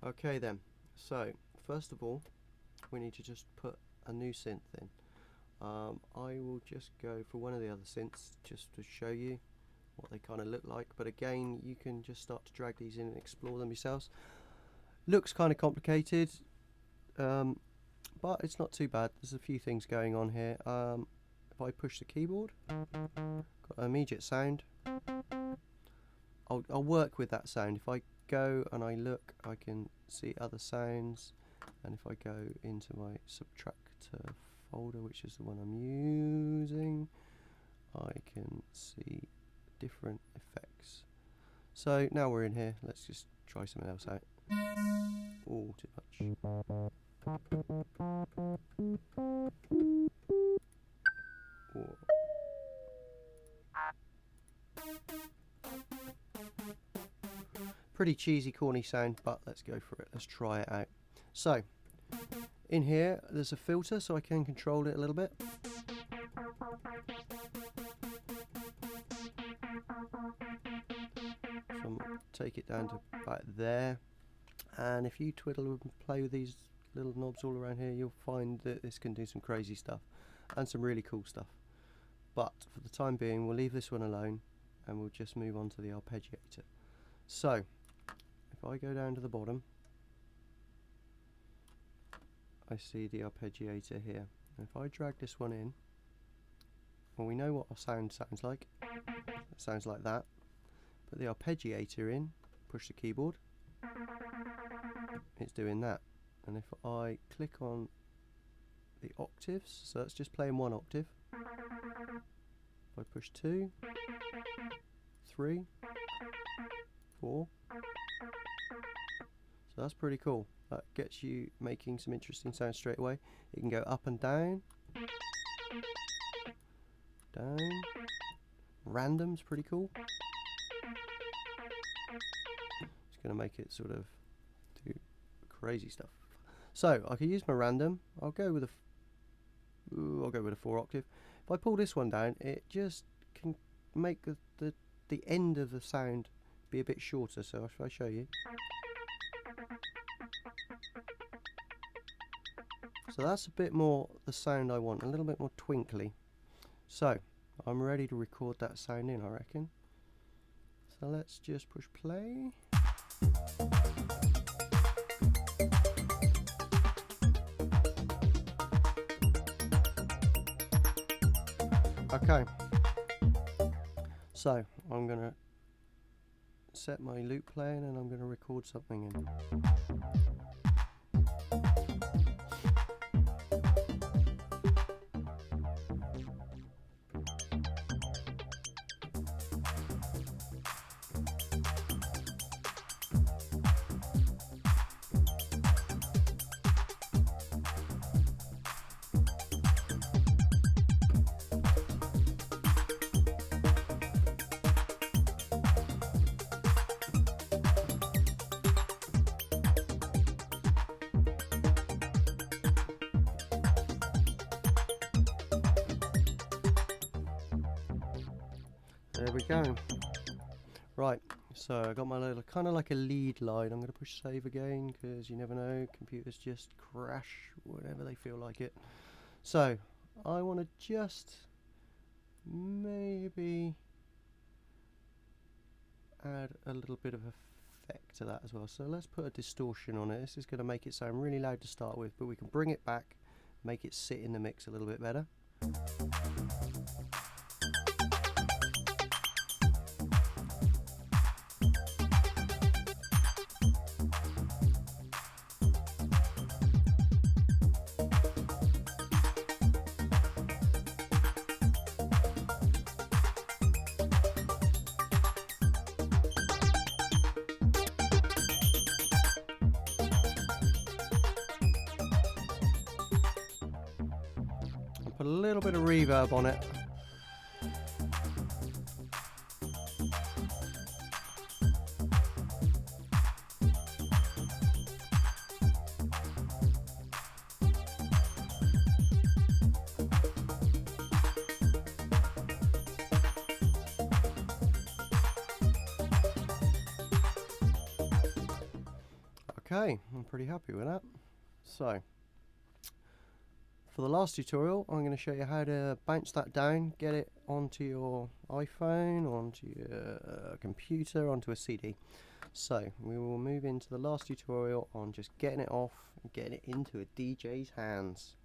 Okay then, so first of all we need to just put a new synth in. I will just go for one of the other synths just to show you what they kind of look like, but again you can just start to drag these in and explore them yourselves. Looks kind of complicated, but it's not too bad. There's a few things going on here. If I push the keyboard, got an immediate sound. I'll work with that sound. If I go and I look, I can see other sounds, and if I go into my Subtractor folder, which is the one I'm using, I can see different effects. So now we're in here, let's just try something else out. Oh, too much. Whoa. Pretty cheesy, corny sound, but let's go for it. Let's try it out. So, in here, there's a filter, so I can control it a little bit. So take it down to about there. And if you twiddle and play with these little knobs all around here, you'll find that this can do some crazy stuff and some really cool stuff. But for the time being, we'll leave this one alone and we'll just move on to the arpeggiator. So, if I go down to the bottom, I see the arpeggiator here. And if I drag this one in, well, we know what our sound sounds like. It sounds like that. Put the arpeggiator in, push the keyboard, it's doing that. And if I click on the octaves, so it's just playing one octave. If I push 2, 3, 4, so that's pretty cool. That gets you making some interesting sounds straight away. You can go up and down, down. Random's pretty cool. It's going to make it sort of do crazy stuff. So I can use my random. I'll go with a 4 octave. If I pull this one down, it just can make the end of the sound be a bit shorter. So if I show you. So that's a bit more the sound I want, a little bit more twinkly. So I'm ready to record that sound in, I reckon. So let's just push play. Okay. So I'm going to set my loop playing and I'm going to record something in. There we go. Right, so I got my little kind of like a lead line. I'm going to push save again because you never know, computers just crash whenever they feel like it. So I want to just maybe add a little bit of effect to that as well. So let's put a distortion on it. This is going to make it sound really loud to start with, but we can bring it back, make it sit in the mix a little bit better. Put a little bit of reverb on it. Okay, I'm pretty happy with that. So, for the last tutorial, I'm going to show you how to bounce that down, get it onto your iPhone, onto your computer, onto a CD. So, we will move into the last tutorial on just getting it off and getting it into a DJ's hands.